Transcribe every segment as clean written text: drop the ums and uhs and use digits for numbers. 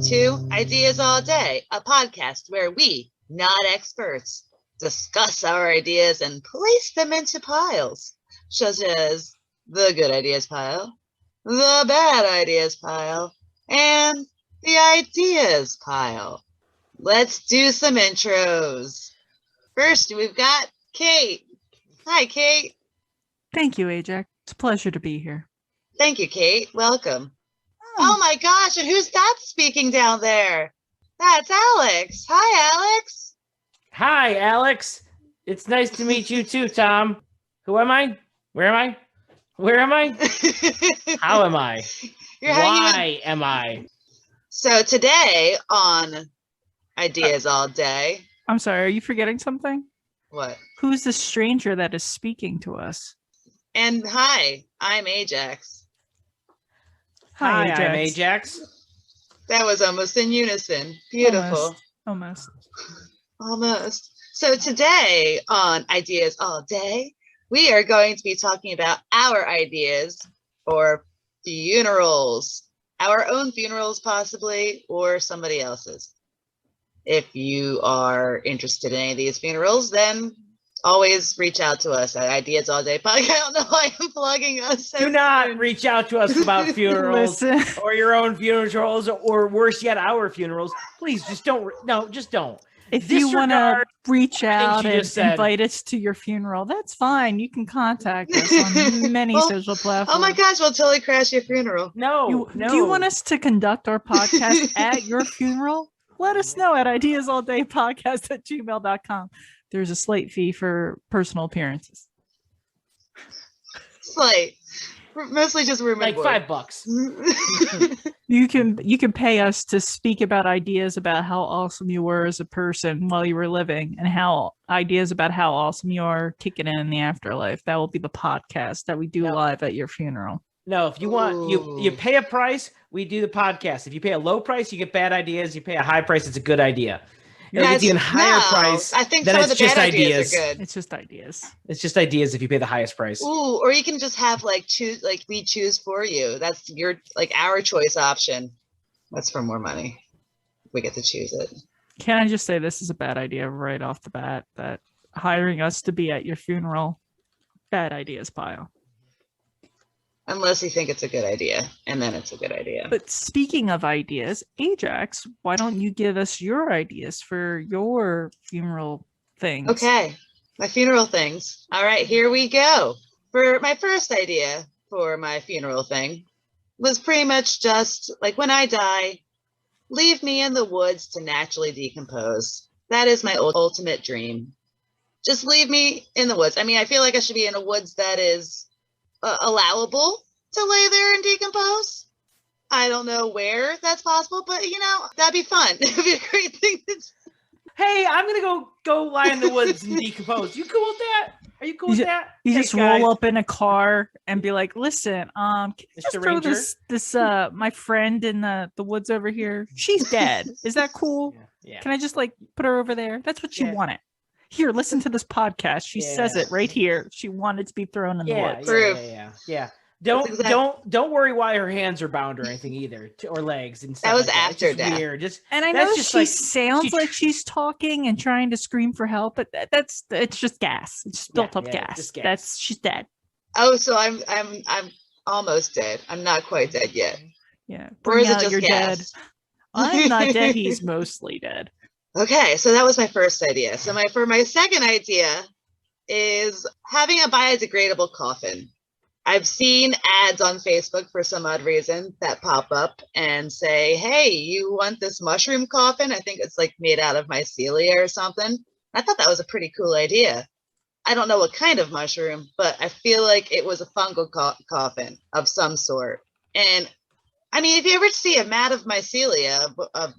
to Ideas All Day, a podcast where we, not experts, discuss our ideas and place them into piles, such as the good ideas pile, the bad ideas pile, and the ideas pile. Let's do some intros. First, we've got Kate. Hi, Kate. Thank you, Ajax. It's a pleasure to be here. Thank you, Kate. Welcome. Oh my gosh, and who's that speaking down there? That's Alex. Hi, Alex. Hi, Alex. It's nice to meet you too, Tom. Who am I? Where am I? Where am I? How am I? Why am I? So today on Ideas All Day. I'm sorry, are you forgetting something? What? Who's the stranger that is speaking to us? And hi, I'm Ajax. Hi, I'm Ajax. That was almost in unison. Beautiful. Almost. So today on Ideas All Day, we are going to be talking about our ideas for funerals. Our own funerals, possibly, or somebody else's. If you are interested in any of these funerals, then always reach out to us at Ideas All Day Podcast. I don't know why I'm plugging us. Do not reach out to us about funerals or your own funerals, or worse yet, our funerals. Please, just don't. No, just don't. If you want to reach out and invite us to your funeral, that's fine. You can contact us on many social platforms. Oh my gosh, we'll totally crash your funeral. No. Do you want us to conduct our podcast at your funeral? Let us know at ideasallDayPodcast@gmail.com. There's a slight fee for personal appearances. Slight. Mostly just room and board. $5. You can pay us to speak about ideas about how awesome you were as a person while you were living, and ideas about how awesome you are kicking in the afterlife. That will be the podcast that we do live at your funeral. No, if you want, you pay a price, we do the podcast. If you pay a low price, you get bad ideas. You pay a high price, it's a good idea. If it's even higher price, I think some of the bad ideas are good. It's just ideas. It's just ideas if you pay the highest price. Ooh, or you can just have we choose for you. That's your our choice option. That's for more money. We get to choose it. Can I just say this is a bad idea right off the bat, that hiring us to be at your funeral, bad ideas pile. Unless you think it's a good idea, and then it's a good idea. But speaking of ideas, Ajax, why don't you give us your ideas for your funeral things? Okay, my funeral things. All right, here we go. For my first idea for my funeral thing was pretty much just like, when I die, leave me in the woods to naturally decompose. That is my ultimate dream. Just leave me in the woods. I mean, I feel like I should be in a woods that is allowable to lay there and decompose. I don't know where that's possible, but that'd be fun. It'd be a great thing to do. Hey, I'm gonna go lie in the woods and decompose. You cool with that? Are you cool with that? You just roll up in a car and be like, listen, can you just throw this my friend in the woods over here? She's dead. Is that cool? Yeah. Can I just put her over there? That's what she wanted. Here, listen to this podcast. She says it right here. She wanted to be thrown in the woods. Yeah. Don't worry why her hands are bound or anything either, or legs and stuff. That was after death. Weird. And I know she sounds like she's talking and trying to scream for help, but it's just gas. It's just built up gas. She's dead. Oh, so I'm almost dead. I'm not quite dead yet. Yeah. Or is it just gas? Dead. I'm not dead. He's mostly dead. Okay, so that was my first idea. So for my second idea is having a biodegradable coffin. I've seen ads on Facebook for some odd reason that pop up and say, hey, you want this mushroom coffin? I think it's made out of mycelia or something. I thought that was a pretty cool idea. I don't know what kind of mushroom, but I feel like it was a fungal coffin of some sort. And I mean, if you ever see a mat of mycelia of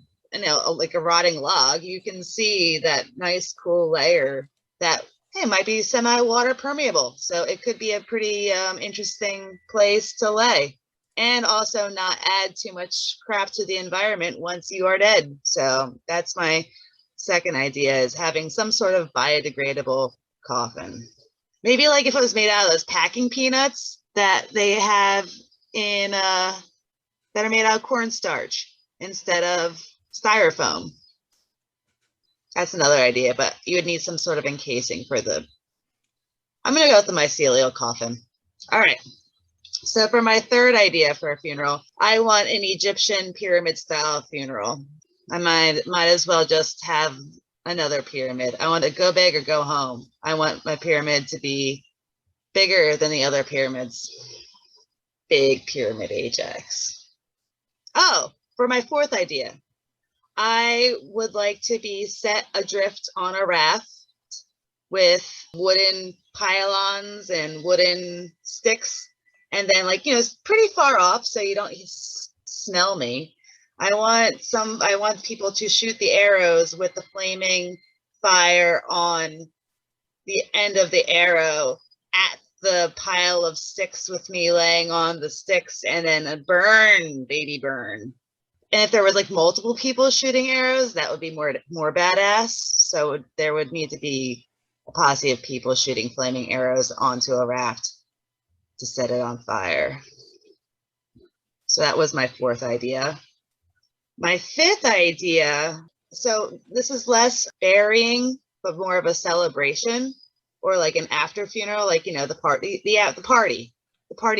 like a rotting log, you can see that nice cool layer that might be semi-water permeable. So it could be a pretty interesting place to lay, and also not add too much crap to the environment once you are dead. So that's my second idea, is having some sort of biodegradable coffin. Maybe if it was made out of those packing peanuts that they have in that are made out of cornstarch. instead of styrofoam. That's another idea, but you would need some sort of encasing for the... I'm going to go with the mycelial coffin. All right. So for my third idea for a funeral, I want an Egyptian pyramid-style funeral. I might as well just have another pyramid. I want to go big or go home. I want my pyramid to be bigger than the other pyramids. Big pyramid Ajax. Oh, for my fourth idea, I would like to be set adrift on a raft with wooden pylons and wooden sticks. And then, like, you know, it's pretty far off so you don't smell me. I want people to shoot the arrows with the flaming fire on the end of the arrow at the pile of sticks with me laying on the sticks, and then burn, baby, burn. And if there was like multiple people shooting arrows, that would be more badass. So there would need to be a posse of people shooting flaming arrows onto a raft to set it on fire. So that was my fourth idea. My fifth idea, so this is less burying, but more of a celebration, or like an after funeral, like, you know, the party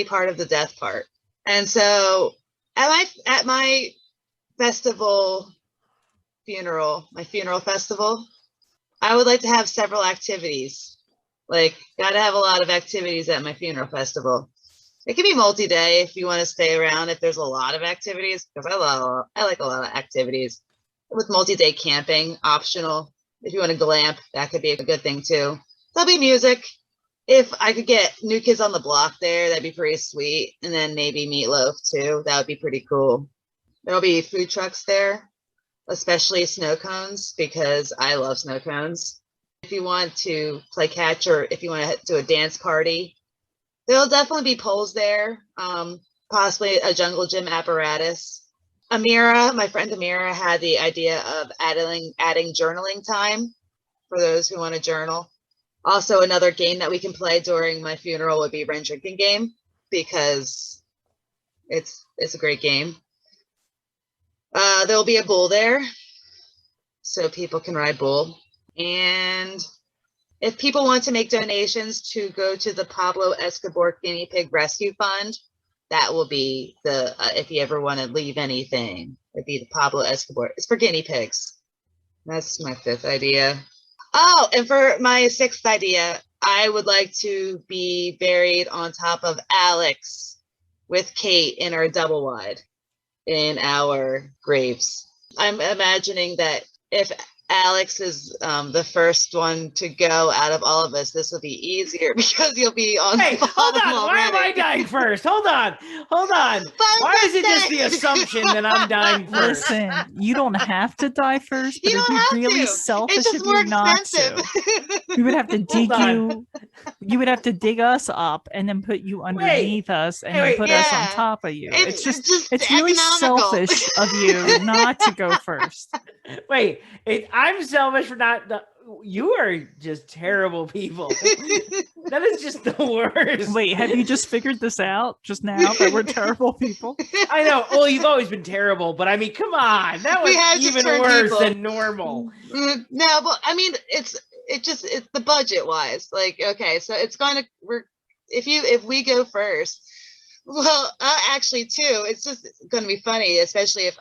part of the death part. And so at my festival funeral, my funeral festival, I would like to have several activities. Like, gotta have a lot of activities at my funeral festival. It can be multi-day if you want to stay around, if there's a lot of activities, because I like a lot of activities. With multi-day camping, optional. If you want to glamp, that could be a good thing too. There'll be music. If I could get New Kids on the Block there, that'd be pretty sweet. And then maybe Meatloaf too. That would be pretty cool. There'll be food trucks there, especially snow cones, because I love snow cones. If you want to play catch, or if you want to do a dance party, there'll definitely be poles there, possibly a jungle gym apparatus. Amira, my friend Amira, had the idea of adding journaling time for those who want to journal. Also, another game that we can play during my funeral would be Ren Drinking Game, because it's a great game. There'll be a bull there, so people can ride bull. And if people want to make donations to go to the Pablo Escobar Guinea Pig Rescue Fund, that will be the, if you ever want to leave anything, it'd be the Pablo Escobar. It's for guinea pigs. That's my fifth idea. Oh, and for my sixth idea, I would like to be buried on top of Alex with Kate in our double wide in our graves. I'm imagining that if Alex is the first one to go out of all of us, this will be easier because you'll be on. Hey, hold on. Why am I dying first? Hold on. Why is it just the assumption that I'm dying first? Listen, you don't have to die first, but it'd be really selfish if you not to. We would have to dig you. You would have to dig us up and then put you underneath us and then put us on top of you. It's really selfish of you not to go first. Wait, I'm selfish for not. You are just terrible people. That is just the worst. Wait, have you just figured this out just now that we're terrible people? I know. Well, you've always been terrible, but I mean, come on, that was even worse than normal. No, but I mean, it's the budget wise. Like, okay, so it's going to if we go first. Well, actually, too, it's just going to be funny, especially if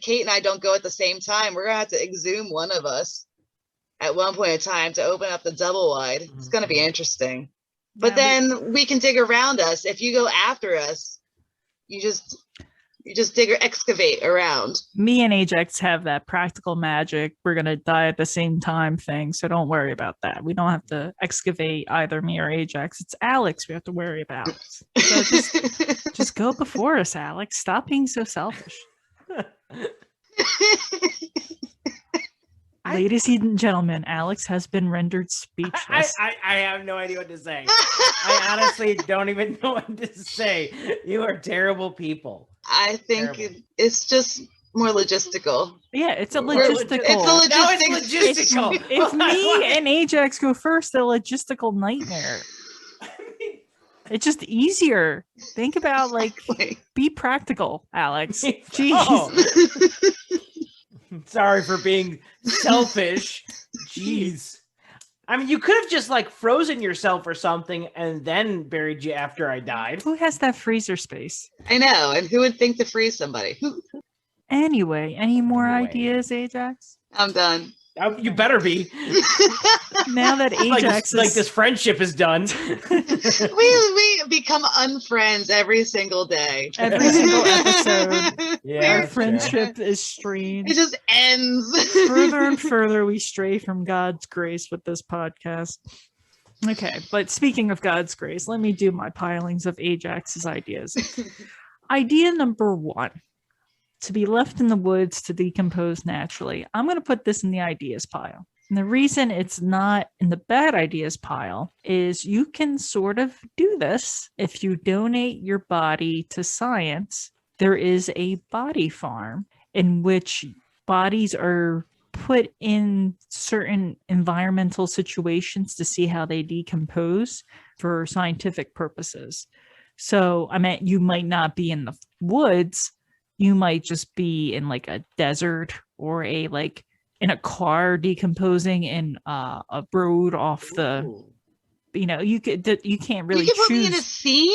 Kate and I don't go at the same time. We're gonna have to exhume one of us at one point in time to open up the double wide. It's gonna be interesting. But then we can dig around us. If you go after us, you just dig or excavate around. Me and Ajax have that practical magic. We're gonna die at the same time thing, so don't worry about that. We don't have to excavate either me or Ajax. It's Alex we have to worry about. So just go before us, Alex. Stop being so selfish. Ladies and gentlemen, Alex has been rendered speechless. I have no idea what to say. I honestly don't even know what to say. You are terrible people. I think it's just more logistical. Yeah, it's a logistical. It's logistical. If me and Ajax go first, the logistical nightmare. It's just easier. Think about be practical, Alex. Jeez. Oh. Sorry for being selfish. Jeez. I mean, you could have just frozen yourself or something and then buried you after I died. Who has that freezer space? I know. And who would think to freeze somebody? Anyway, any more ideas, Ajax? I'm done. You better be. Now that Ajax is... this friendship is done. we become unfriends every single day. Every single episode. Yeah, our friendship is strained. It just ends. Further and further we stray from God's grace with this podcast. Okay, but speaking of God's grace, let me do my pilings of Ajax's ideas. Idea number 1. To be left in the woods to decompose naturally. I'm going to put this in the ideas pile. And the reason it's not in the bad ideas pile is you can sort of do this if you donate your body to science. There is a body farm in which bodies are put in certain environmental situations to see how they decompose for scientific purposes. So, I mean, you might not be in the woods. You might just be in a desert or in a car decomposing in a road off the, you can't really you can choose. Put me in a scene?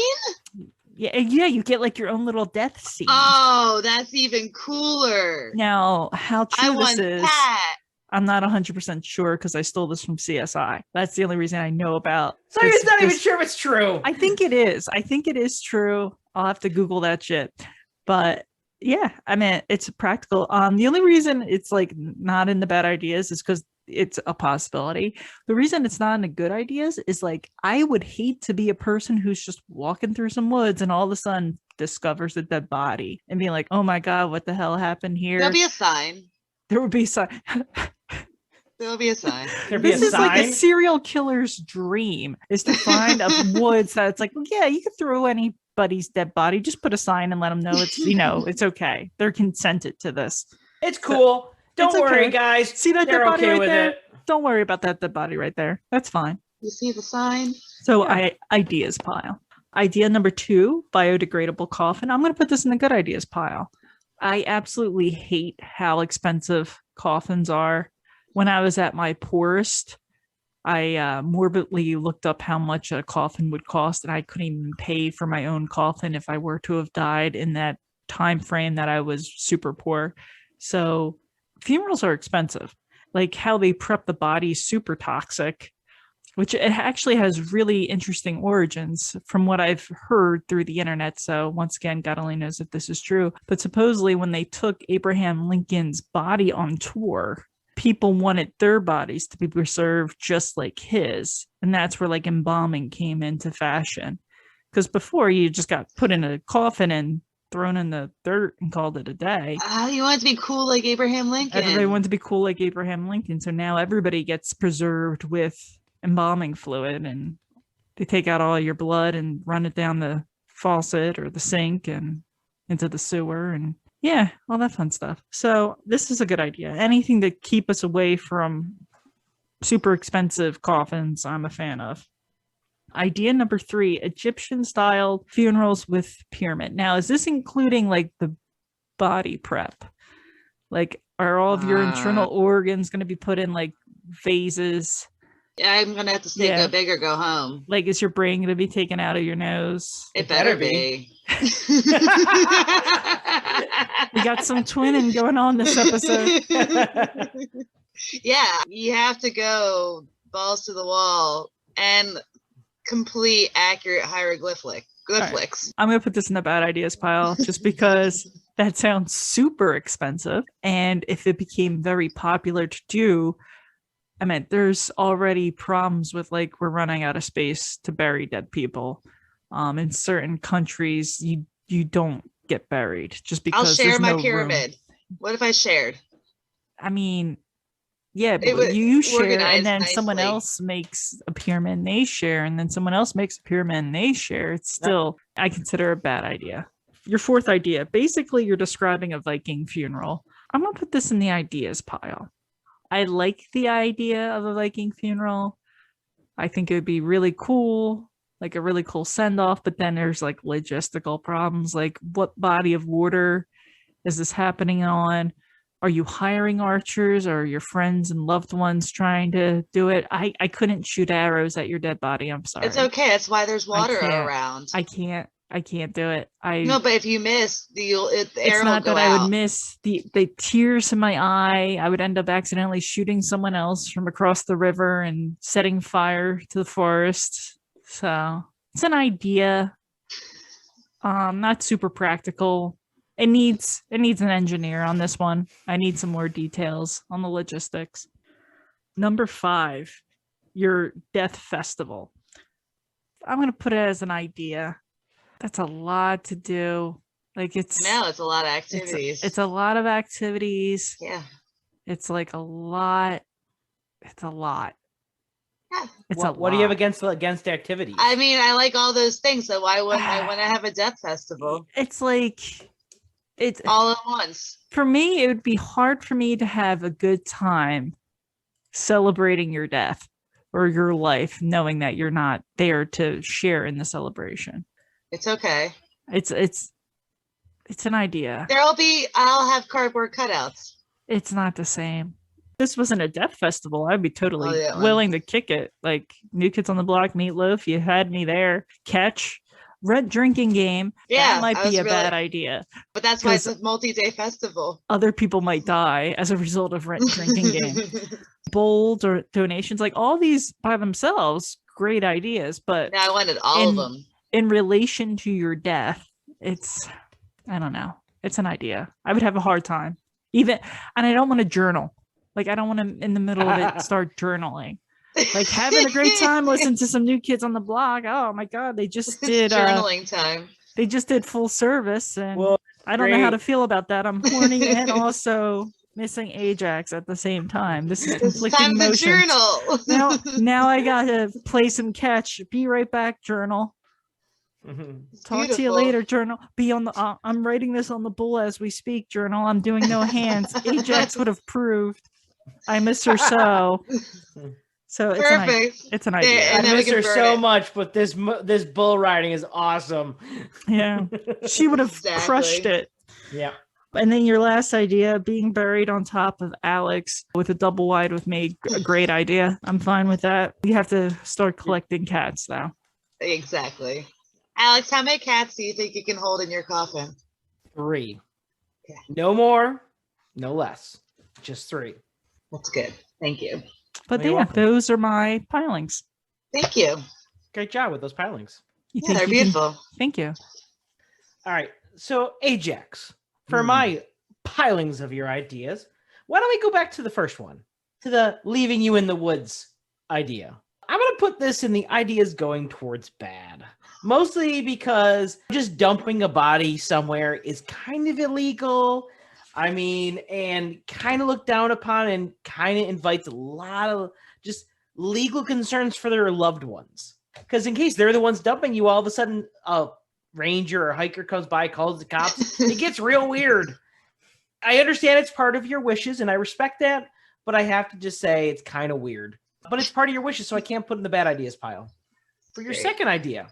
Yeah, you get your own little death scene. Oh, that's even cooler. Now, how true this is, that. I'm not 100% sure because I stole this from CSI. That's the only reason I know about. So you're not even sure if it's true. I think it is. I think it is true. I'll have to Google that shit. But yeah, I mean, it's practical. The only reason it's not in the bad ideas is because it's a possibility. The reason it's not in the good ideas is I would hate to be a person who's just walking through some woods and all of a sudden discovers a dead body and be like, oh my God, what the hell happened here? There'll be a sign. There would be a sign. There'll be a sign. This is like a serial killer's dream is to find a woods that's yeah, you could throw anybody's dead body, just put a sign and let them know it's it's okay, they're consented to this. It's cool. Don't worry, guys. See that they're dead body okay right with there? it. Don't worry about that dead body right there. That's fine. You see the sign? So ideas pile. Idea number 2, biodegradable coffin. I'm going to put this in the good ideas pile. I absolutely hate how expensive coffins are. When I was at my poorest, I morbidly looked up how much a coffin would cost, and I couldn't even pay for my own coffin if I were to have died in that time frame that I was super poor. So funerals are expensive. How they prep the body is super toxic, which it actually has really interesting origins from what I've heard through the internet. So once again, God only knows if this is true. But supposedly when they took Abraham Lincoln's body on tour, people wanted their bodies to be preserved just like his. And that's where embalming came into fashion. Because before you just got put in a coffin and thrown in the dirt and called it a day. You want to be cool like Abraham Lincoln. Everybody wanted to be cool like Abraham Lincoln. So now everybody gets preserved with embalming fluid, and they take out all your blood and run it down the faucet or the sink and into the sewer and all that fun stuff. So this is a good idea. Anything to keep us away from super expensive coffins, I'm a fan of. Idea number 3, Egyptian style funerals with pyramid. Now, is this including the body prep? Are all of your internal organs going to be put in vases? Yeah, I'm going to have to say go big or go home. Is your brain going to be taken out of your nose? It better be. We got some twinning going on this episode. Yeah, you have to go balls to the wall and complete accurate hieroglyphics. Right. I'm going to put this in the bad ideas pile just because that sounds super expensive. And if it became very popular to do, I mean, there's already problems with we're running out of space to bury dead people. In certain countries, you don't get buried just because I'll share my no pyramid. Room. What if I shared? I mean, yeah, but you share and then someone else makes a pyramid and they share, and then someone else makes a pyramid and they share. It's still, I consider a bad idea. Your 4th idea, basically you're describing a Viking funeral. I'm going to put this in the ideas pile. I like the idea of a Viking funeral. I think it would be really cool. like a really cool send off, but then there's like logistical problems, like what body of water is this happening on? Are you hiring archers, or your friends and loved ones trying to do it? I couldn't shoot arrows at your dead body. I'm sorry. It's okay. That's why there's water around. I can't do it. No, but if you miss, the arrow will go out. It's not that I would miss the tears in my eye. I would end up accidentally shooting someone else from across the river and setting fire to the forest. So it's an idea. Not super practical. It needs an engineer on this one. I need some more details on the logistics. Number 5, your death festival. I'm gonna put it as an idea. That's a lot to do. Like it's a lot of activities. It's a lot of activities. Yeah. It's like a lot. It's a lot. Yeah. What do you have against activities? I mean, I like all those things, so why wouldn't I want to have a death festival? It's like it's all at once. For me, it would be hard for me to have a good time celebrating your death or your life, knowing that you're not there to share in the celebration. It's okay. It's an idea. I'll have cardboard cutouts. It's not the same. This wasn't a death festival, I'd be totally willing to kick it. Like New Kids on the Block, Meatloaf, you had me there. Catch, rent drinking game. Yeah, that might be a bad idea. But that's why it's a multi-day festival. Other people might die as a result of rent drinking game. Bold or donations, like all these by themselves, great ideas. But I wanted all of them. In relation to your death, I don't know. It's an idea. I would have a hard time. And I don't want to journal. Like, I don't want to, in the middle of it, start journaling. Like, having a great time, listen to some New Kids on the Block. Oh, my God. They just did journaling time. They just did full service. And I don't know how to feel about that. I'm horny and also missing Ajax at the same time. This is conflicting emotions. Journal. Now I got to play some catch. Be right back, journal. Talk to you later, journal. Be on the I'm writing this on the bull as we speak, journal. I'm doing no hands. Ajax would have proved I miss her so it's an idea. I miss her so much, but this bull riding is awesome. Yeah, she would have crushed it. Yeah. And then your last idea, being buried on top of Alex with a double wide with me, a great idea. I'm fine with that. We have to start collecting cats though. Exactly. Alex, how many cats do you think you can hold in your coffin? 3. Okay. No more, no less. Just 3. That's good. Thank you. But those are my pilings. Thank you. Great job with those pilings. They're beautiful. Thank you. All right. So, Ajax, for my pilings of your ideas, why don't we go back to the first one, to the leaving you in the woods idea? I'm going to put this in the ideas going towards bad. Mostly because just dumping a body somewhere is kind of illegal. I mean, and kind of looked down upon and kind of invites a lot of just legal concerns for their loved ones. Because in case they're the ones dumping you, all of a sudden a ranger or hiker comes by, calls the cops. It gets real weird. I understand it's part of your wishes, and I respect that, but I have to just say it's kind of weird. But it's part of your wishes, so I can't put it in the bad ideas pile. For your second idea,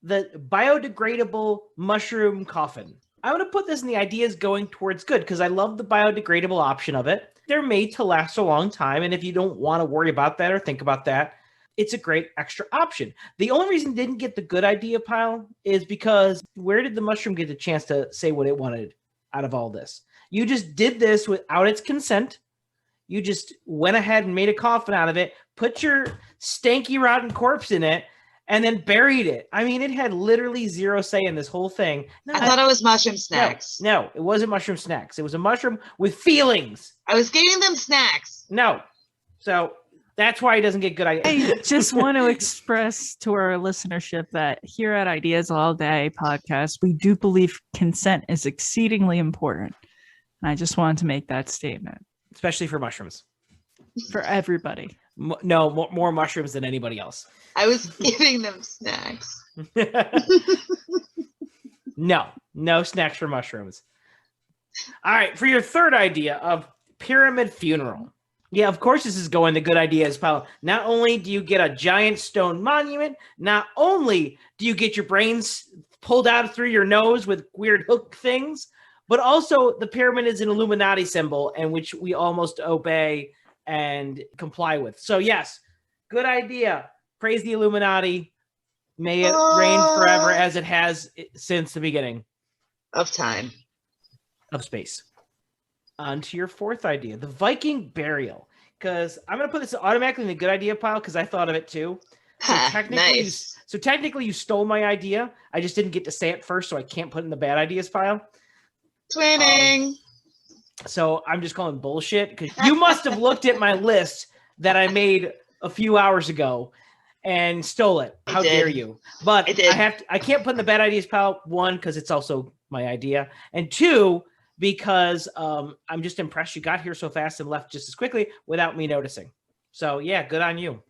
the biodegradable mushroom coffin. I'm going to put this in the ideas going towards good because I love the biodegradable option of it. They're made to last a long time, and if you don't want to worry about that or think about that, it's a great extra option. The only reason it didn't get the good idea pile is because where did the mushroom get a chance to say what it wanted out of all this? You just did this without its consent. You just went ahead and made a coffin out of it, put your stanky, rotten corpse in it, and then buried it. I mean, it had literally zero say in this whole thing. No, I thought it was mushroom snacks. No, it wasn't mushroom snacks. It was a mushroom with feelings. I was getting them snacks. No. So that's why he doesn't get good ideas. I just want to express to our listenership that here at Ideas All Day podcast, we do believe consent is exceedingly important. And I just wanted to make that statement. Especially for mushrooms. For everybody. No, more mushrooms than anybody else. I was giving them snacks. No snacks for mushrooms. All right, for your third idea of pyramid funeral. Yeah, of course this is going the good ideas pile. Not only do you get a giant stone monument, not only do you get your brains pulled out through your nose with weird hook things, but also the pyramid is an Illuminati symbol in which we almost obey and comply with. So yes, good idea. Praise the Illuminati. May it reign forever as it has since the beginning of time. Of space. On to your fourth idea, the Viking burial. Because I'm going to put this automatically in the good idea pile because I thought of it too. So technically, you stole my idea. I just didn't get to say it first, so I can't put it in the bad ideas pile. Twinning. So I'm just calling bullshit because you must have looked at my list that I made a few hours ago and stole it. How dare you? But I can't put in the bad ideas pile. One, because it's also my idea, and two, because I'm just impressed you got here so fast and left just as quickly without me noticing. So yeah, good on you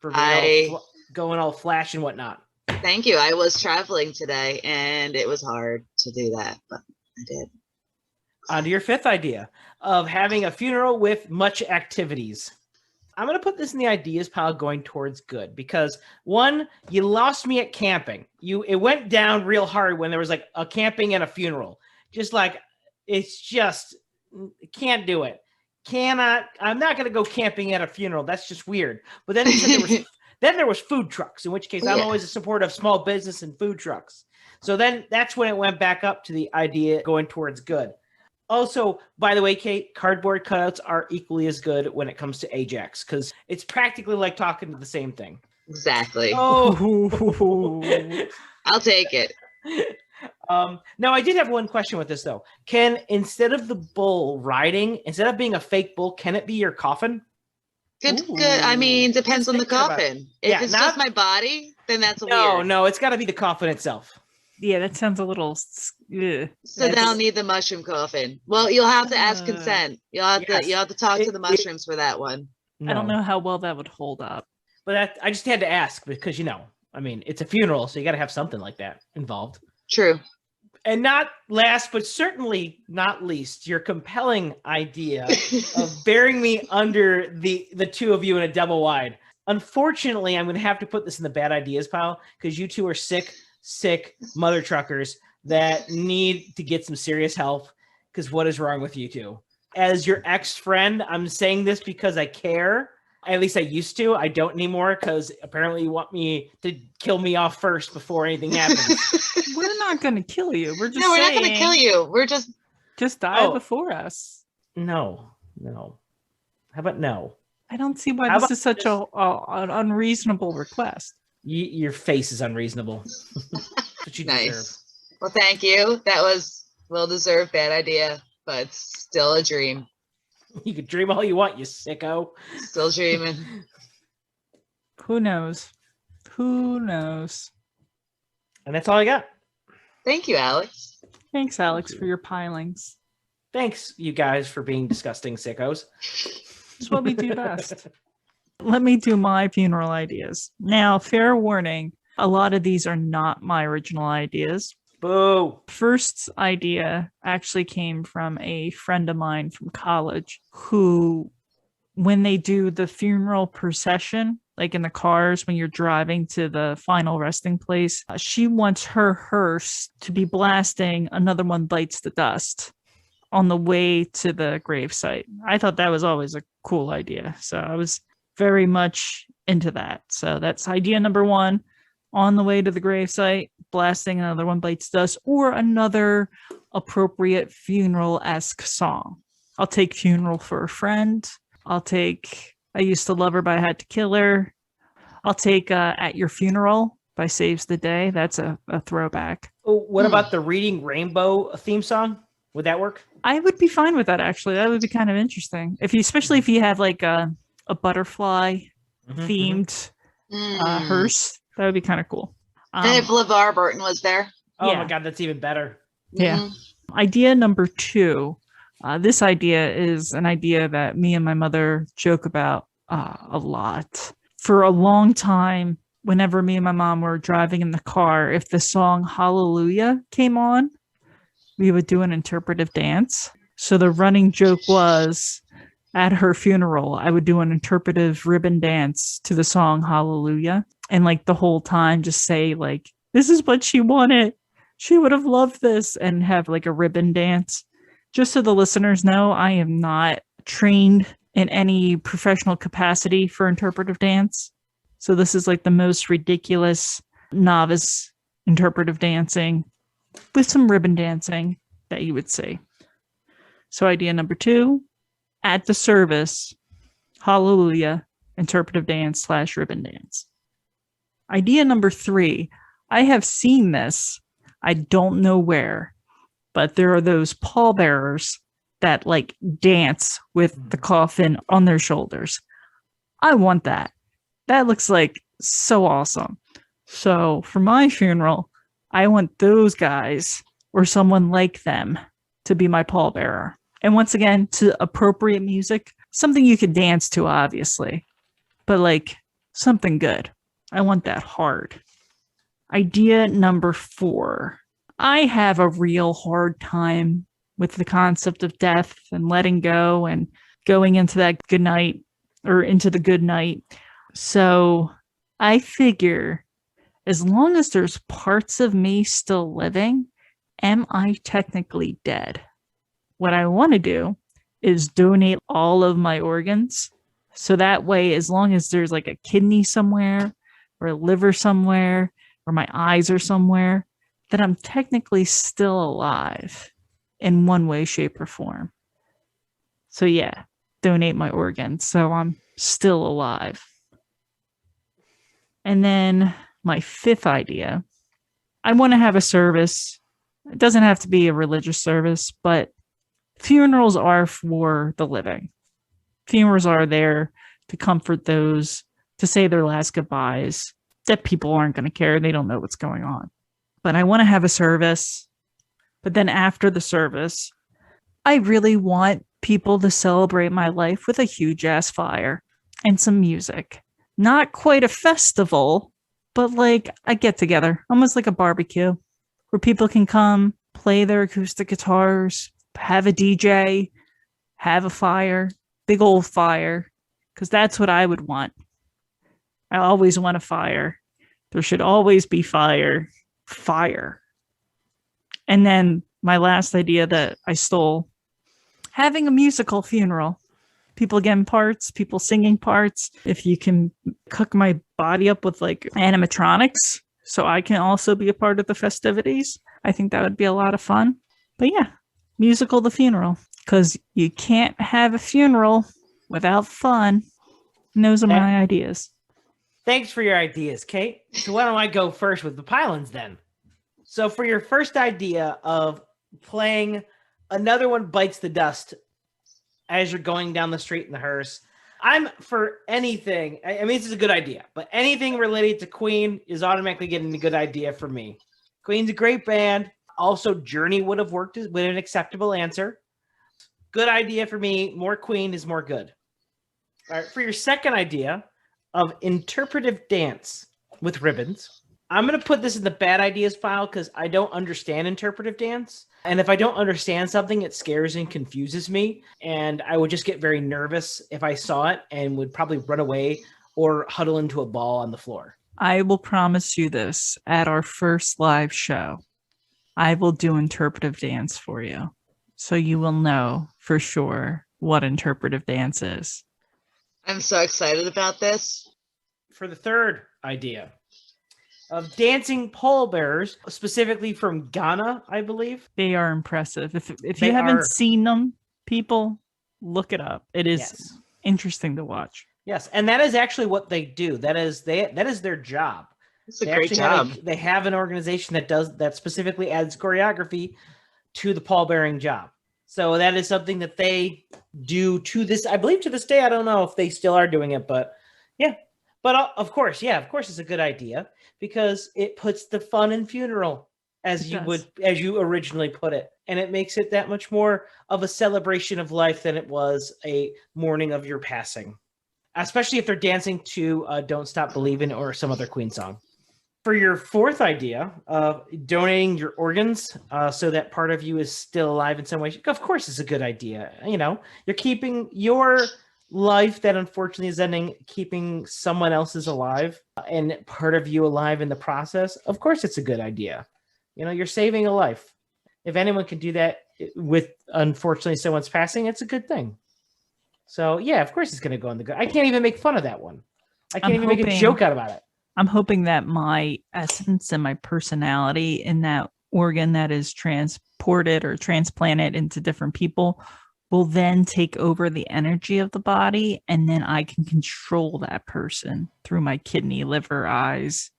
for being going all flash and whatnot. Thank you. I was traveling today and it was hard to do that, but I did. On to your fifth idea of having a funeral with much activities. I'm going to put this in the ideas pile going towards good because one, you lost me at camping. It went down real hard when there was like a camping and a funeral. Just like, it's just, can't do it. I'm not going to go camping at a funeral. That's just weird. But then there was food trucks, in which case I'm always a supporter of small business and food trucks. So then that's when it went back up to the idea going towards good. Also, by the way, Kate, cardboard cutouts are equally as good when it comes to Ajax because it's practically like talking to the same thing. Exactly. Oh, I'll take it. Now, I did have one question with this, though. Can, instead of the bull riding, instead of being a fake bull, can it be your coffin? Good. I mean, depends on the coffin. If it's just my body, then that's weird. No, it's got to be the coffin itself. Yeah, that sounds a little... So then I'll need the mushroom coffin. Well, you'll have to ask consent. You'll have to talk to the mushrooms for that one. No. I don't know how well that would hold up. But I just had to ask because, I mean, it's a funeral, so you got to have something like that involved. True. And not last, but certainly not least, your compelling idea of burying me under the two of you in a double wide. Unfortunately, I'm going to have to put this in the bad ideas pile because you two are sick mother truckers that need to get some serious help because what is wrong with you two? As your ex-friend, I'm saying this because I care. At least I used to. I don't anymore because apparently you want me to kill me off first before anything happens. We're not going to kill you. We're not going to kill you. We're just die before us. No. How about no? I don't see why this is such an unreasonable request. Your face is unreasonable. What you deserve. Well, thank you. That was well-deserved bad idea, but still a dream. You can dream all you want, you sicko. Still dreaming. Who knows? And that's all I got. Thank you, Alex. Thanks, Alex, for your pilings. Thanks, you guys, for being disgusting sickos. It's what we do best. Let me do my funeral ideas. Now, fair warning, a lot of these are not my original ideas. Boo. First idea actually came from a friend of mine from college who, when they do the funeral procession, like in the cars when you're driving to the final resting place, she wants her hearse to be blasting Another One Bites the Dust on the way to the gravesite. I thought that was always a cool idea. So I was very much into that. So that's idea number one. On the way to the gravesite, blasting Another One Bites Dust or another appropriate funeral-esque song. I'll take Funeral for a Friend. I'll take I Used to Love Her, but I Had to Kill Her. I'll take At Your Funeral by Saves the Day. That's a throwback. Oh, what about the Reading Rainbow theme song? Would that work? I would be fine with that, actually. That would be kind of interesting. Especially if you have like a butterfly themed hearse. That would be kind of cool. And if LeVar Burton was there. Oh my God, that's even better. Yeah. Idea number two. This idea is an idea that me and my mother joke about a lot. For a long time, whenever me and my mom were driving in the car, if the song Hallelujah came on, we would do an interpretive dance. So the running joke was at her funeral, I would do an interpretive ribbon dance to the song Hallelujah. And like the whole time just say like, this is what she wanted. She would have loved this, and have like a ribbon dance. Just so the listeners know, I am not trained in any professional capacity for interpretive dance. So this is like the most ridiculous novice interpretive dancing with some ribbon dancing that you would see. So idea number 2, at the service, Hallelujah, interpretive dance / ribbon dance. Idea number 3, I have seen this. I don't know where, but there are those pallbearers that like dance with the coffin on their shoulders. I want that. That looks like so awesome. So for my funeral, I want those guys or someone like them to be my pallbearer. And once again, to appropriate music, something you could dance to, obviously, but like something good. I want that hard. Idea number 4. I have a real hard time with the concept of death and letting go and going into that good night or into the good night. So I figure as long as there's parts of me still living, am I technically dead? What I want to do is donate all of my organs. So that way, as long as there's like a kidney somewhere or a liver somewhere or my eyes are somewhere, that I'm technically still alive in one way, shape, or form. So yeah, donate my organs so I'm still alive. And then my 5th idea, I want to have a service. It doesn't have to be a religious service, but funerals are for the living. Funerals are there to comfort those, to say their last goodbyes. Dead people aren't going to care. They don't know what's going on. But I want to have a service. But then after the service, I really want people to celebrate my life with a huge ass fire and some music. Not quite a festival, but like a get together, almost like a barbecue where people can come, play their acoustic guitars, have a DJ, have a fire, big old fire, because that's what I would want. I always want a fire. There should always be fire. Fire. And then my last idea that I stole, having a musical funeral. People getting parts, people singing parts. If you can cook my body up with like animatronics, so I can also be a part of the festivities, I think that would be a lot of fun. But yeah, musical the funeral, because you can't have a funeral without fun. And those are my ideas. Thanks for your ideas, Kate. So why don't I go first with the pylons then? So for your first idea of playing Another One Bites the Dust as you're going down the street in the hearse, I'm for anything. I mean, this is a good idea, but anything related to Queen is automatically getting a good idea for me. Queen's a great band. Also, Journey would have worked with an acceptable answer. Good idea for me. More Queen is more good. All right, for your second idea of interpretive dance with ribbons, I'm going to put this in the bad ideas file because I don't understand interpretive dance. And if I don't understand something, it scares and confuses me. And I would just get very nervous if I saw it and would probably run away or huddle into a ball on the floor. I will promise you this at our first live show. I will do interpretive dance for you. So you will know for sure what interpretive dance is. I'm so excited about this. For the third idea of dancing pallbearers, specifically from Ghana, I believe. They are impressive. If you haven't seen them, people, look it up. It is interesting to watch. Yes, and that is actually what they do. That is their job. It's a great job. They have an organization that specifically adds choreography to the pallbearing job. So that is something that they do to this, I believe to this day. I don't know if they still are doing it, but yeah. But of course, it's a good idea because it puts the fun in funeral as you originally put it. And it makes it that much more of a celebration of life than it was a mourning of your passing. Especially if they're dancing to Don't Stop Believin' or some other Queen song. For your fourth idea of donating your organs so that part of you is still alive in some way, of course it's a good idea. You know, you're keeping your life that unfortunately is ending, keeping someone else's alive and part of you alive in the process. Of course it's a good idea. You know, you're saving a life. If anyone can do that with, unfortunately, someone's passing, it's a good thing. So, yeah, of course it's going to go in the good. I can't even make fun of that one. I can't even make a joke out about it. I'm hoping that my essence and my personality in that organ that is transported or transplanted into different people will then take over the energy of the body, and then I can control that person through my kidney, liver, eyes,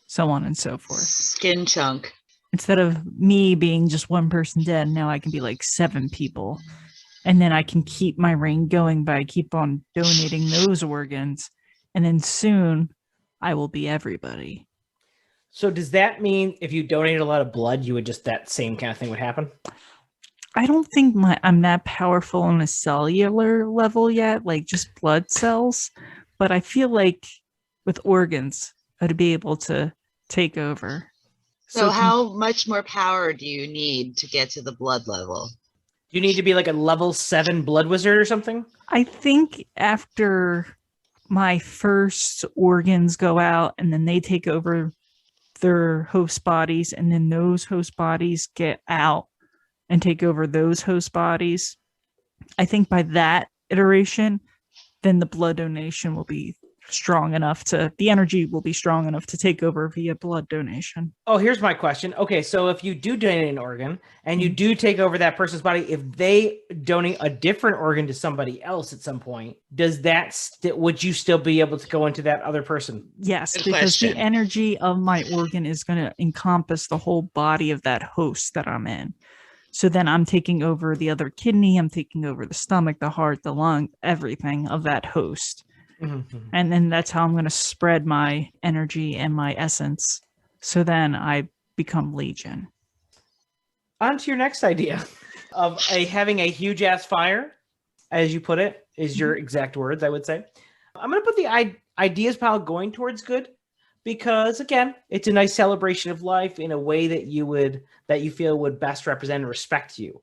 so on and so forth. Skin chunk. Instead of me being just one person dead, now I can be like 7 people. And then I can keep my reign going by keep on donating those organs. And then soon I will be everybody. So does that mean if you donate a lot of blood, you would just, that same kind of thing would happen? I don't think I'm that powerful on a cellular level yet, like just blood cells. But I feel like with organs, I'd be able to take over. So how much more power do you need to get to the blood level? Do you need to be like a level 7 blood wizard or something? I think after my first organs go out and then they take over their host bodies, and then those host bodies get out and take over those host bodies, I think by that iteration, then the blood donation will be strong enough the energy will be strong enough to take over via blood donation. Oh, here's my question. Okay, so if you do donate an organ and you do take over that person's body, if they donate a different organ to somebody else at some point, does that would you still be able to go into that other person? Yes, Good because question. the energy of my organ is going to encompass the whole body of that host that I'm in. So then I'm taking over the other kidney, I'm taking over the stomach, the heart, the lung, everything of that host. Mm-hmm. And then that's how I'm going to spread my energy and my essence. So then I become Legion. On to your next idea of having a huge ass fire, as you put it, is your exact words, I would say. I'm going to put the ideas pile going towards good because, again, it's a nice celebration of life in a way that you feel would best represent and respect you.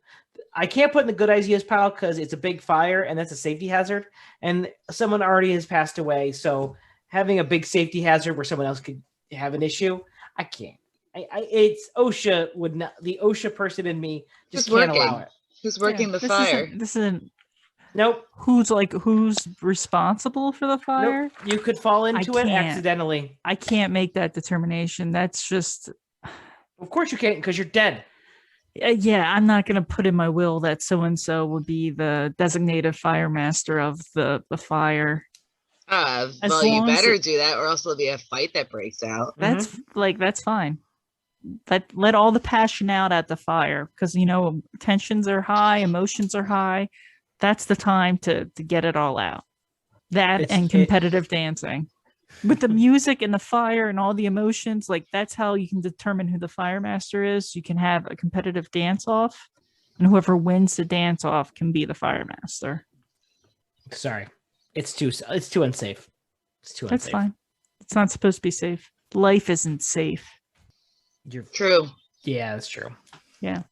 I can't put in the good ideas pile because it's a big fire and that's a safety hazard. And someone already has passed away. So having a big safety hazard where someone else could have an issue, I can't. It's OSHA would not. The OSHA person in me just can't allow it. Who's working the fire? This isn't. Nope. Who's responsible for the fire? Nope. You could fall into it accidentally. I can't make that determination. That's just. Of course you can't because you're dead. Yeah, I'm not going to put in my will that so-and-so would be the designated fire master of the fire. Well, you better do that or else there'll be a fight that breaks out. That's fine. Let all the passion out at the fire because, tensions are high, emotions are high. That's the time to get it all out. And competitive dancing. With the music and the fire and all the emotions, that's how you can determine who the fire master is. You can have a competitive dance off, and whoever wins the dance off can be the fire master. Sorry, it's too unsafe. It's too unsafe. That's fine. It's not supposed to be safe. Life isn't safe. True. Yeah, that's true. Yeah.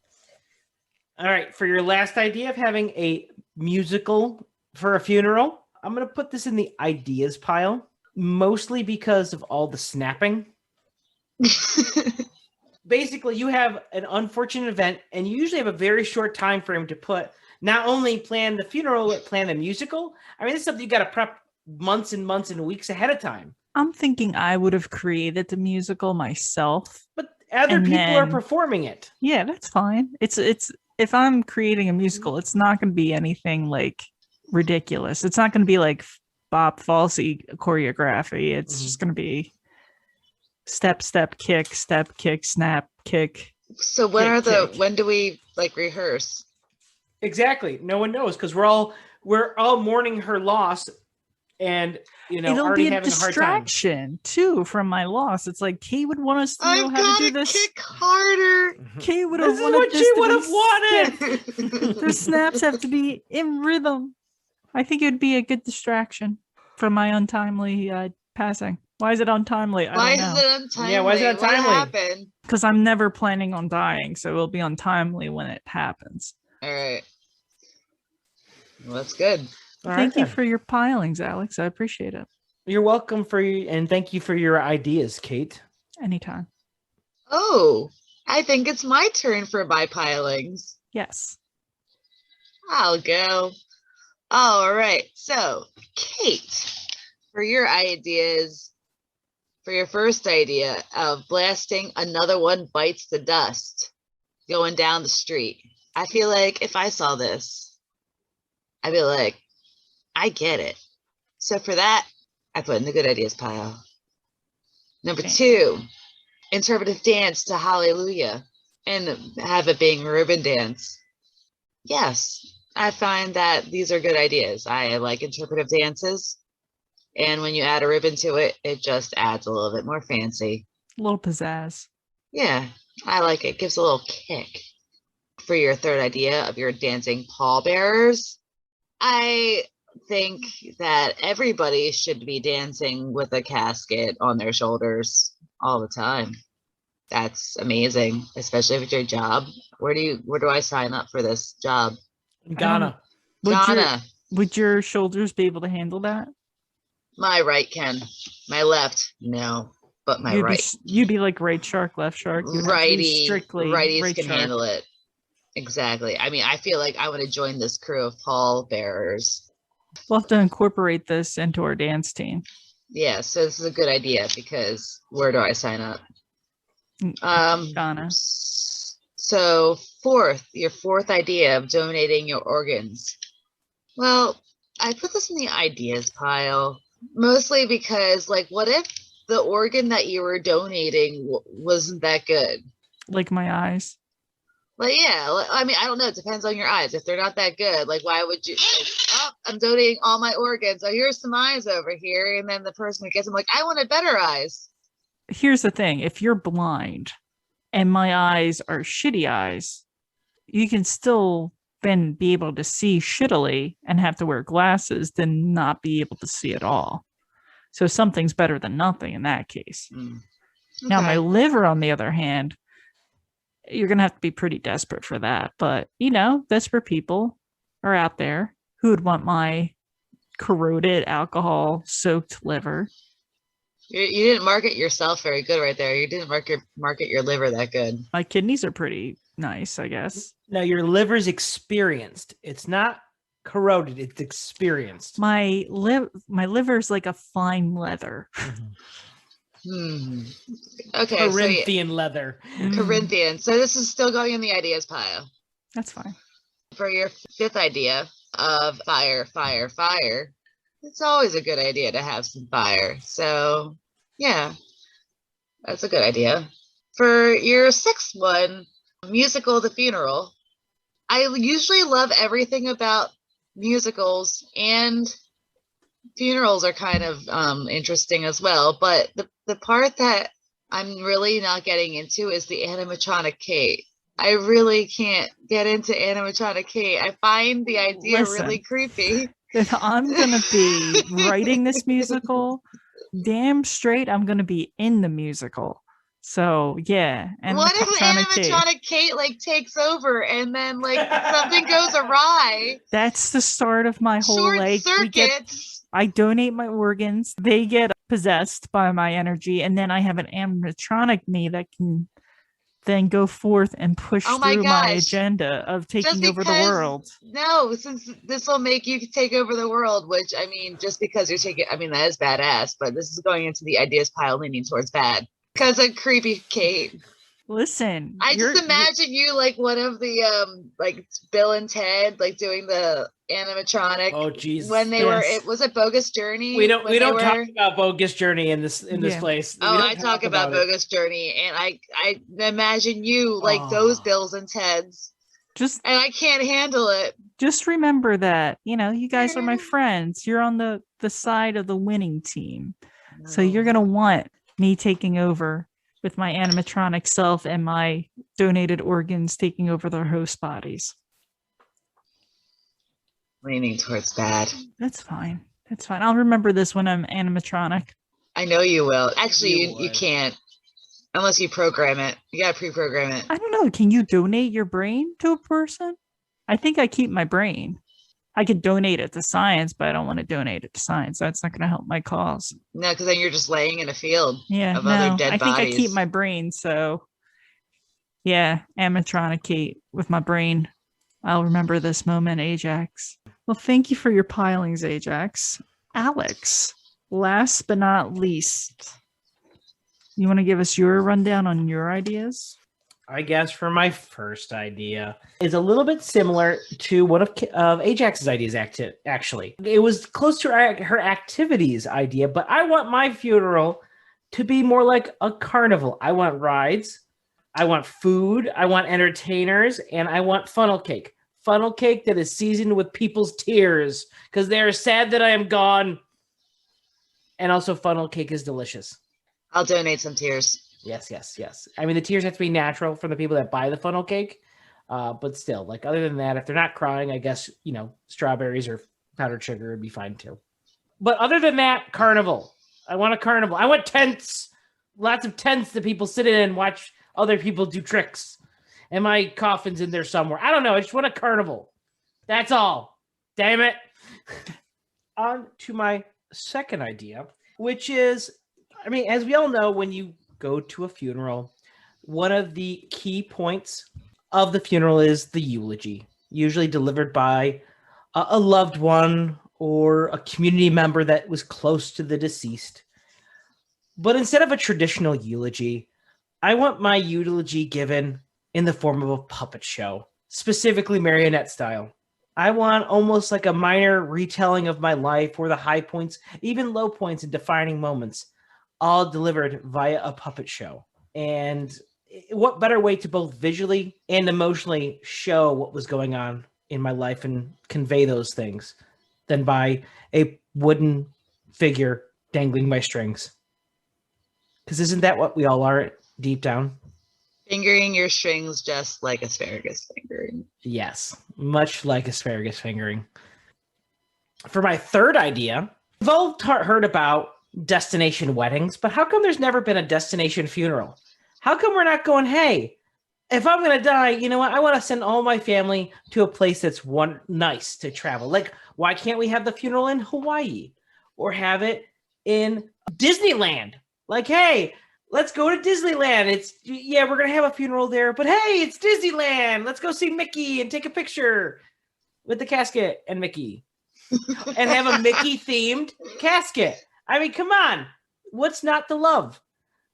All right, for your last idea of having a musical for a funeral, I'm going to put this in the ideas pile. Mostly because of all the snapping. Basically, you have an unfortunate event, and you usually have a very short time frame to put not only plan the funeral, but plan the musical. I mean, this is something you got to prep months and months and weeks ahead of time. I'm thinking I would have created the musical myself, but other people are performing it. Yeah, that's fine. It's if I'm creating a musical, it's not going to be anything ridiculous. It's not going to be like Bob Fosse choreography. It's just going to be step, kick, snap, kick. So when do we rehearse? Exactly. No one knows because we're all mourning her loss and it'll already be a having a hard time. Distraction too from my loss. It's like Kay would want us to know how to do this. Kick harder. Kay would have wanted what she would have wanted. The snaps have to be in rhythm. I think it would be a good distraction from my untimely passing. Why is it untimely? I Why don't is know. it untimely? Yeah, why is it untimely? What happened? Because I'm never planning on dying, so it'll be untimely when it happens. All right. Well, that's good. Thank you for your pilings, Alex. I appreciate it. You're welcome and thank you for your ideas, Kate. Anytime. Oh, I think it's my turn for my pilings. Yes. I'll go. All right. So, Kate, for your ideas, for your first idea of blasting Another One Bites the Dust going down the street, I feel like if I saw this, I'd be like, I get it. So for that, I put in the good ideas pile. Number 2, interpretive dance to Hallelujah and have it being a ribbon dance. Yes, I find that these are good ideas. I like interpretive dances. And when you add a ribbon to it, it just adds a little bit more fancy. A little pizzazz. Yeah, I like it. Gives a little kick. For your third idea of your dancing pallbearers, I think that everybody should be dancing with a casket on their shoulders all the time. That's amazing, especially with your job. Where do I sign up for this job? Ghana. Would your shoulders be able to handle that? My right can. My left, no. But my right. You'd be like right shark, left shark. Righties can handle it. Exactly. I mean, I feel like I want to join this crew of pallbearers. We'll have to incorporate this into our dance team. Yeah, so this is a good idea because where do I sign up? Ghana. So your fourth idea of donating your organs. Well, I put this in the ideas pile mostly because, like, what if the organ that you were donating wasn't that good? Like my eyes. Well, yeah. I mean, I don't know. It depends on your eyes. If they're not that good, like, why would you? Like, oh, I'm donating all my organs. Oh, here's some eyes over here, and then the person who gets them, like, I wanted better eyes. Here's the thing: if you're blind and my eyes are shitty eyes, you can still then be able to see shittily and have to wear glasses than not be able to see at all. So something's better than nothing in that case. Okay. Now, my liver, on the other hand, you're going to have to be pretty desperate for that. But, desperate people are out there who would want my corroded, alcohol-soaked liver. You didn't market yourself very good right there. You didn't market your liver that good. My kidneys are pretty nice, I guess. No, your liver's experienced. It's not corroded. It's experienced. My liver's like a fine leather. Okay, Corinthian leather. Corinthian. So this is still going in the ideas pile. That's fine. For your fifth idea of fire, it's always a good idea to have some fire. So, yeah, that's a good idea. For your sixth one, musical The Funeral, I usually love everything about musicals, and funerals are kind of interesting as well. But the part that I'm really not getting into is the animatronic Kate. I really can't get into animatronic Kate. I find the idea really creepy. If I'm going to be writing this musical, damn straight I'm going to be in the musical. So, yeah. What if animatronic Kate like takes over and then like something goes awry? That's the start of my whole circuits. I donate my organs. They get possessed by my energy, and then I have an animatronic me that can then go forth and push through my agenda of taking over the world. No, since this will make you take over the world, which, I mean, just because you're taking, I mean, that is badass, but this is going into the ideas pile leaning towards bad. Because of creepy Kate. Listen. I just imagine you like one of the, like Bill and Ted, like doing the animatronic. Oh, Jesus. When they were, was it Bogus Journey? We don't talk about Bogus Journey in this place. I talk about Bogus Journey, and I imagine you like those Bills and Teds. And I can't handle it. Just remember that, you guys are my friends. You're on the side of the winning team. No. So you're going to want me taking over with my animatronic self and my donated organs taking over their host bodies. Leaning towards bad. That's fine. I'll remember this when I'm animatronic. I know you will. Actually, You you would. can't unless you program it. You gotta pre-program it. I don't know. Can you donate your brain to a person? I think I keep my brain. I could donate it to science, but I don't want to donate it to science. That's not going to help my cause. No, because then you're just laying in a field Yeah, of other no. dead I think I keep bodies. my brain. So, yeah, animatronicate with my brain. I'll remember this moment, Ajax. Well, thank you for your pilings, Ajax. Alex, last but not least, you want to give us your rundown on your ideas? I guess for my first idea is a little bit similar to one of Ajax's ideas. Actually, it was close to her activities idea, but I want my funeral to be more like a carnival. I want rides, I want food, I want entertainers, and I want funnel cake. Funnel cake that is seasoned with people's tears because they are sad that I am gone. And also, funnel cake is delicious. I'll donate some tears. Yes. I mean, the tears have to be natural from the people that buy the funnel cake. But still, like, other than that, if they're not crying, I guess, strawberries or powdered sugar would be fine too. But other than that, carnival. I want a carnival. I want tents. Lots of tents that people sit in and watch other people do tricks. And my coffin's in there somewhere. I don't know. I just want a carnival. That's all. Damn it. On to my second idea, which is, I mean, as we all know, when you go to a funeral, one of the key points of the funeral is the eulogy, usually delivered by a loved one or a community member that was close to the deceased. But instead of a traditional eulogy, I want my eulogy given in the form of a puppet show, specifically marionette style. I want almost like a minor retelling of my life, where the high points, even low points and defining moments, all delivered via a puppet show. And what better way to both visually and emotionally show what was going on in my life and convey those things than by a wooden figure dangling by strings? Because isn't that what we all are deep down? Fingering your strings just like asparagus fingering. Yes, much like asparagus fingering. For my third idea, we've all heard about destination weddings, but how come there's never been a destination funeral? How come we're not going, hey, if I'm going to die, you know what? I want to send all my family to a place that's nice to travel. Like, why can't we have the funeral in Hawaii or have it in Disneyland? Like, hey, let's go to Disneyland. We're going to have a funeral there, but hey, it's Disneyland. Let's go see Mickey and take a picture with the casket and Mickey and have a Mickey themed casket. I mean, come on. What's not to love?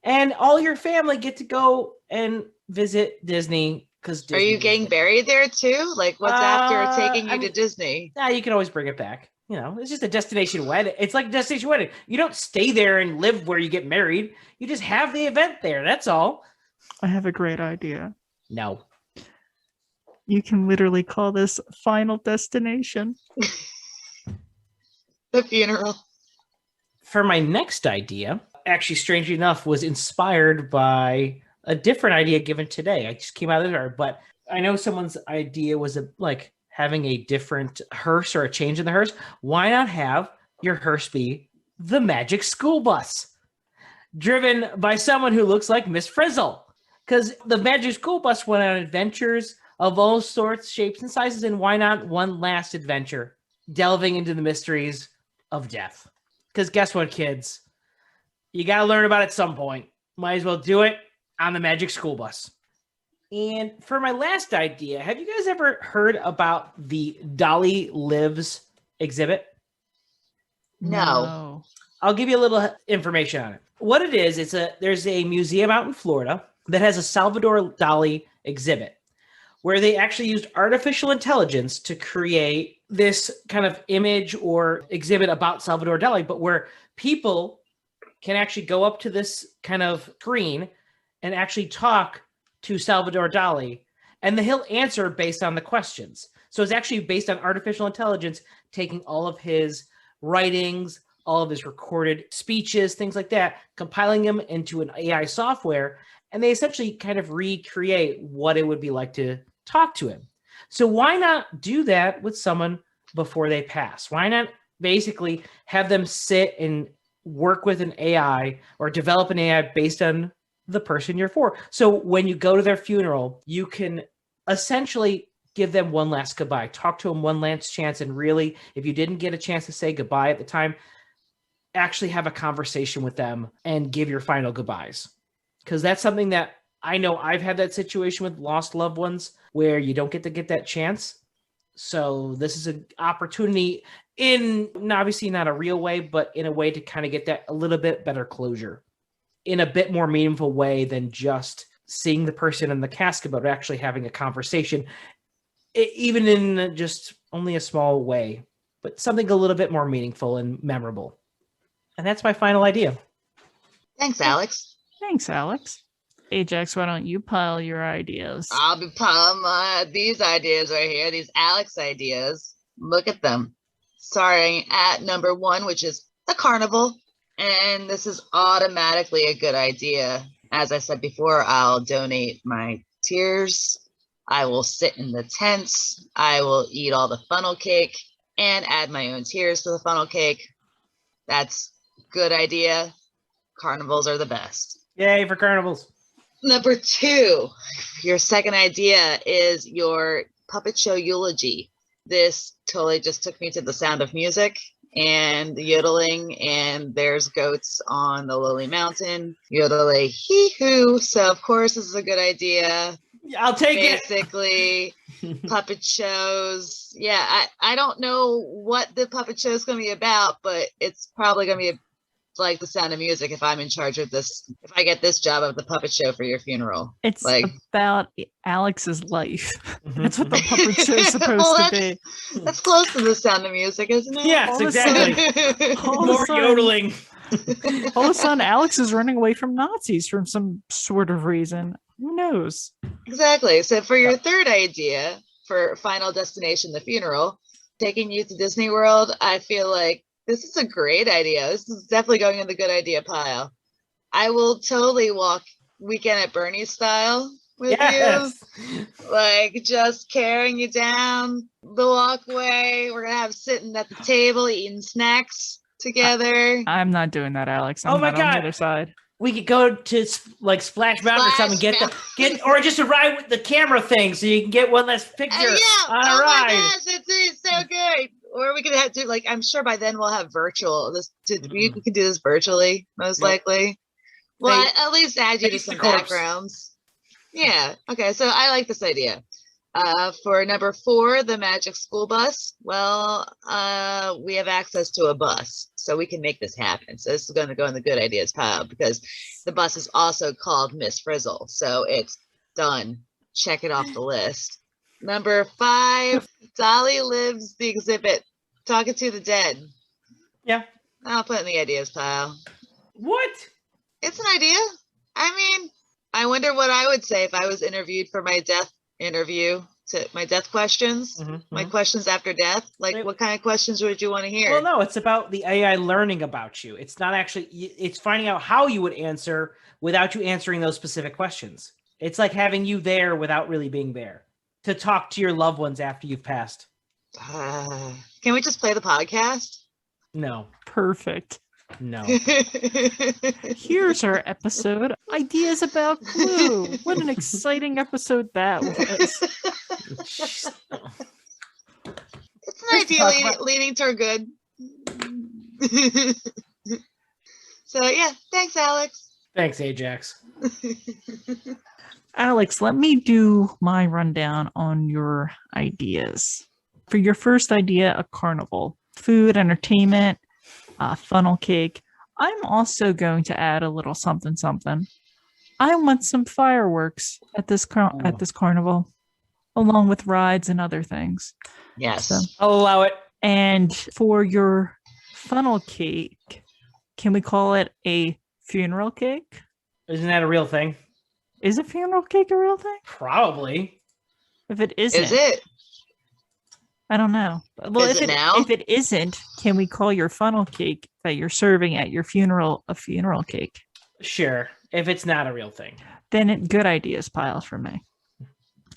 And all your family get to go and visit Disney. Are you getting buried there too? Like, what's after taking you to Disney? Nah, you can always bring it back. It's just a destination wedding. It's like a destination wedding. You don't stay there and live where you get married. You just have the event there. That's all. I have a great idea. No. You can literally call this Final Destination. The funeral. For my next idea, actually, strangely enough, was inspired by a different idea given today. I just came out of there, but I know someone's idea was having a different hearse or a change in the hearse. Why not have your hearse be the Magic School Bus, driven by someone who looks like Miss Frizzle? Because the Magic School Bus went on adventures of all sorts, shapes, and sizes, and why not one last adventure, delving into the mysteries of death? Because guess what, kids? You got to learn about it at some point. Might as well do it on the Magic School Bus. And for my last idea, have you guys ever heard about the Dolly Lives exhibit? No. I'll give you a little information on it. What it is, there's a museum out in Florida that has a Salvador Dali exhibit where they actually used artificial intelligence to create this kind of image or exhibit about Salvador Dali, but where people can actually go up to this kind of screen and actually talk to Salvador Dali, and he'll answer based on the questions. So it's actually based on artificial intelligence, taking all of his writings, all of his recorded speeches, things like that, compiling them into an AI software, and they essentially kind of recreate what it would be like to talk to him. So why not do that with someone before they pass? Why not basically have them sit and work with an AI or develop an AI based on the person you're for. So when you go to their funeral, you can essentially give them one last goodbye, talk to them one last chance. And really, if you didn't get a chance to say goodbye at the time, actually have a conversation with them and give your final goodbyes. Because that's something that I know I've had that situation with lost loved ones where you don't get to get that chance. So this is an opportunity in obviously not a real way, but in a way to kind of get that a little bit better closure in a bit more meaningful way than just seeing the person in the casket, but actually having a conversation, even in just only a small way, but something a little bit more meaningful and memorable. And that's my final idea. Thanks, Alex. Thanks, Alex. Ajax, why don't you pile your ideas? I'll be piling these ideas right here, these Alex ideas. Look at them. Starting at number 1, which is the carnival. And this is automatically a good idea. As I said before, I'll donate my tears. I will sit in the tents. I will eat all the funnel cake and add my own tears to the funnel cake. That's a good idea. Carnivals are the best. Yay for carnivals. Number 2, your second idea is your puppet show eulogy. This totally just took me to The Sound of Music and yodeling, and there's goats on the lowly mountain yodeling hee-hoo. So of course this is a good idea. I'll take Basically, puppet shows. Yeah, I don't know what the puppet show is going to be about, but it's probably going to be like The Sound of Music if I'm in charge of this, if I get this job of the puppet show for your funeral. It's like about Alex's life. That's what the puppet show is supposed to be. That's close to The Sound of Music, isn't it? Yes, exactly. More yodeling. All of a sudden, Alex is running away from Nazis for some sort of reason. Who knows? Exactly. So for your third idea for Final Destination, the funeral, taking you to Disney World, I feel like this is a great idea. This is definitely going in the good idea pile. I will totally walk Weekend at Bernie's style with you. Like just carrying you down the walkway. We're going to have sitting at the table, eating snacks together. I'm not doing that, Alex. I'm oh my not God. on the other side. We could go to like Splash Mountain or something, or just arrive with the camera thing so you can get one last picture on a ride. My gosh, it's so good. Or we could have to, like, I'm sure by then we'll have virtual. We can do this virtually, most likely. Well, at least add you to some backgrounds. Yeah. Okay. So I like this idea. For number 4, the Magic School Bus. Well, we have access to a bus, so we can make this happen. So this is going to go in the good ideas pile because the bus is also called Miss Frizzle. So it's done. Check it off the list. Number 5, Dolly Lives the exhibit, Talking to the Dead. Yeah. I'll put it in the ideas pile. What? It's an idea. I mean, I wonder what I would say if I was interviewed for my death interview, to my death questions, my questions after death. Like, what kind of questions would you want to hear? Well, no, it's about the AI learning about you. It's not actually, it's finding out how you would answer without you answering those specific questions. It's like having you there without really being there to talk to your loved ones after you've passed. Can we just play the podcast? No. Perfect. No. Here's our episode, Ideas About Glue. What an exciting episode that was. It's an idea leading toward good. So yeah, thanks, Alex. Thanks, Ajax. Alex, let me do my rundown on your ideas. For your first idea, a carnival, food, entertainment, funnel cake. I'm also going to add a little something. I want some fireworks at this carnival, along with rides and other things. Yes, so, I'll allow it. And for your funnel cake, can we call it a funeral cake? Isn't that a real thing? Is a funeral cake a real thing? Probably. If it isn't, is it? I don't know. Well, if it isn't, can we call your funnel cake that you're serving at your funeral a funeral cake? Sure. If it's not a real thing, then good ideas pile for me.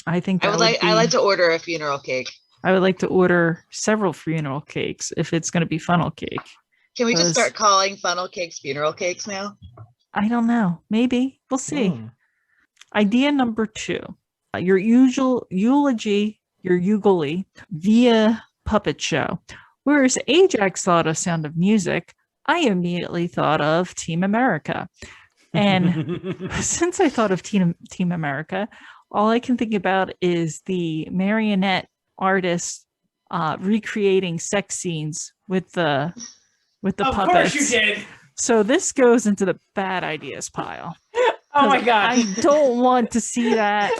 I think I like to order a funeral cake. I would like to order several funeral cakes if it's going to be funnel cake. Can we just start calling funnel cakes funeral cakes now? I don't know. Maybe. We'll see. Idea number 2. Your usual eulogy, your ukulele via puppet show. Whereas Ajax thought of Sound of Music, I immediately thought of Team America. And since I thought of Team America, all I can think about is the marionette artist recreating sex scenes with the puppets. Of course you did. So this goes into the bad ideas pile. Oh my God. I don't want to see that.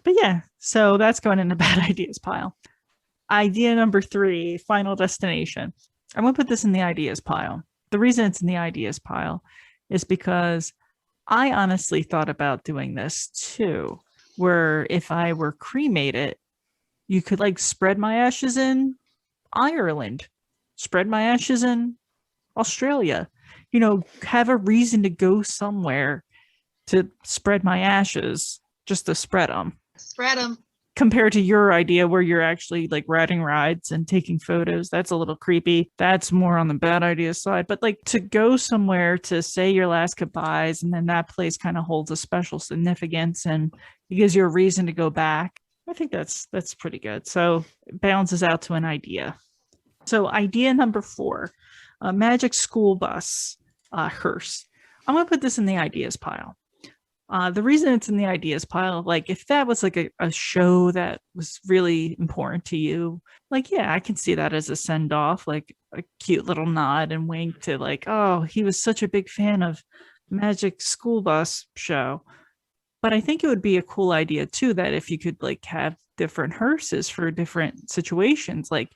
But yeah, so that's going in the bad ideas pile. Idea number 3, Final Destination. I'm going to put this in the ideas pile. The reason it's in the ideas pile is because I honestly thought about doing this too, where if I were cremated, you could like spread my ashes in Ireland, spread my ashes in Australia, have a reason to go somewhere to spread my ashes, just to spread them. Spread them. Compared to your idea where you're actually like riding rides and taking photos, that's a little creepy. That's more on the bad idea side. But like to go somewhere to say your last goodbyes, and then that place kind of holds a special significance and it gives you a reason to go back. I think that's pretty good. So it balances out to an idea. So idea number 4, Magic School Bus hearse. I'm going to put this in the ideas pile. The reason it's in the ideas pile, like if that was like a show that was really important to you, like, yeah, I can see that as a send off, like a cute little nod and wink to like, oh, he was such a big fan of Magic School Bus show. But I think it would be a cool idea too, that if you could like have different hearses for different situations, like,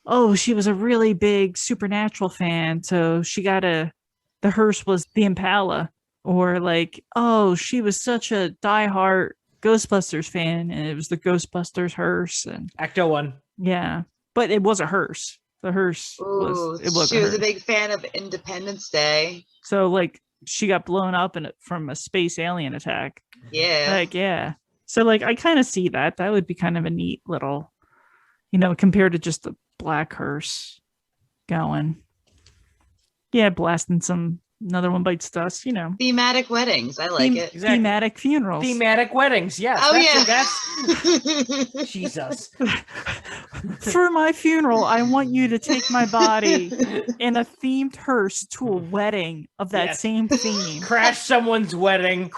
oh, she was a really big Supernatural fan, so she got the hearse was the Impala. Or like, oh, she was such a diehard Ghostbusters fan, and it was the Ghostbusters hearse. And Ecto 1. Yeah, but it was a hearse. The hearse was. She was a big fan of Independence Day. So like, she got blown up from a space alien attack. Yeah. Like, yeah. So like, I kind of see that. That would be kind of a neat little, compared to just the black hearse going. Yeah, blasting another one bites dust, Thematic weddings. I like it. Exactly. Thematic funerals. Thematic weddings. Yes. Oh, That's Jesus. For my funeral, I want you to take my body in a themed hearse to a wedding of that same theme. Crash someone's wedding.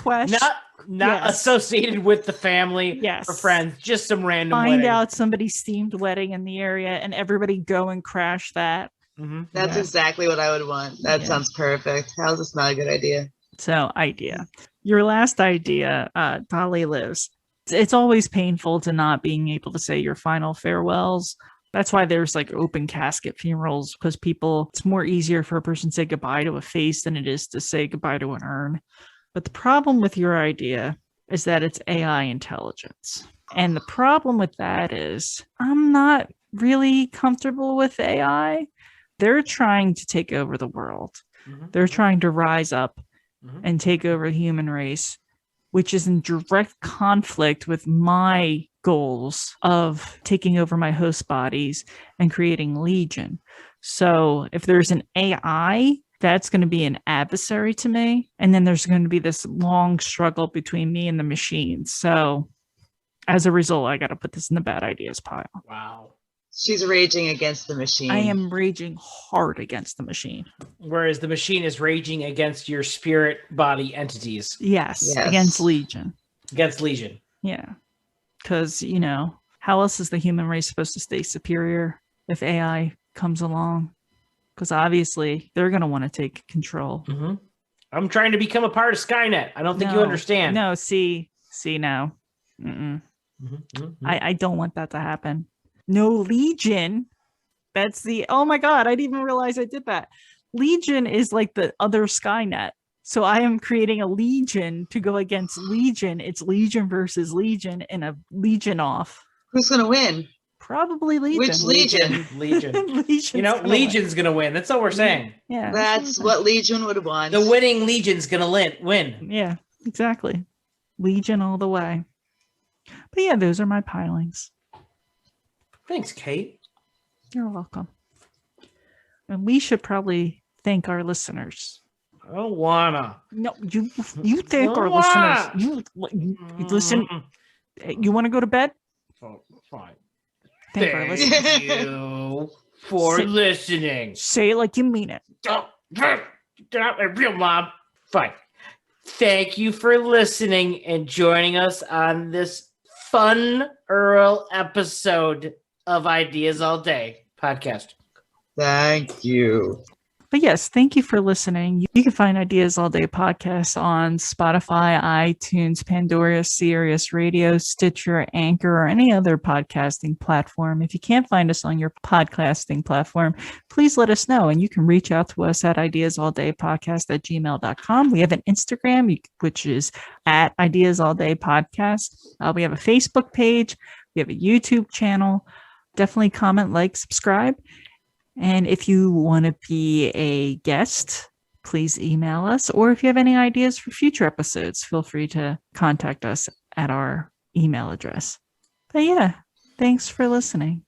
Not associated with the family or friends, just some random Find out somebody's themed wedding in the area and everybody go and crash that. Mm-hmm. That's exactly what I would want. That sounds perfect. How's this not a good idea? So, idea. Your last idea, Dolly Lives. It's always painful to not being able to say your final farewells. That's why there's like open casket funerals, because it's more easier for a person to say goodbye to a face than it is to say goodbye to an urn. But the problem with your idea is that it's AI intelligence. And the problem with that is I'm not really comfortable with AI. They're trying to take over the world. Mm-hmm. They're trying to rise up and take over the human race, which is in direct conflict with my goals of taking over my host bodies and creating Legion. So if there's an AI, that's going to be an adversary to me. And then there's going to be this long struggle between me and the machine. So as a result, I got to put this in the bad ideas pile. Wow. She's raging against the machine. I am raging hard against the machine. Whereas the machine is raging against your spirit body entities. Yes. Against Legion. Against Legion. Yeah. Because, how else is the human race supposed to stay superior if AI comes along? Because obviously they're going to want to take control. Mm-hmm. I'm trying to become a part of Skynet. I don't think you understand. No, see now. I don't want that to happen. No Legion. That's oh my God, I didn't even realize I did that. Legion is like the other Skynet. So I am creating a Legion to go against Legion. It's Legion versus Legion and a Legion off. Who's going to win? Probably Legion. Which Legion? Legion. Legion's going to win. That's all we're saying. Yeah. That's what Legion would want. The winning Legion's going to win. Yeah, exactly. Legion all the way. But yeah, those are my pilings. Thanks, Kate. You're welcome. And we should probably thank our listeners. I don't wanna. No, you thank our listeners. You listen. You want to go to bed? Fine. Thank our listeners. Thank you for listening. Say it like you mean it. You're not my real mom. Fine. Thank you for listening and joining us on this fun Earl episode of Ideas All Day podcast. Thank you. But yes, thank you for listening. You can find Ideas All Day podcasts on Spotify, iTunes, Pandora, Sirius Radio, Stitcher, Anchor, or any other podcasting platform. If you can't find us on your podcasting platform, please let us know. And you can reach out to us at ideasallday.podcast@gmail.com. We have an Instagram, which is at Ideas All Day Podcast. We have a Facebook page. We have a YouTube channel. Definitely comment, like, subscribe. And if you want to be a guest, please email us. Or if you have any ideas for future episodes, feel free to contact us at our email address. But yeah, thanks for listening.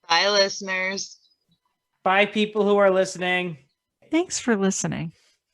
Bye, listeners. Bye, people who are listening. Thanks for listening.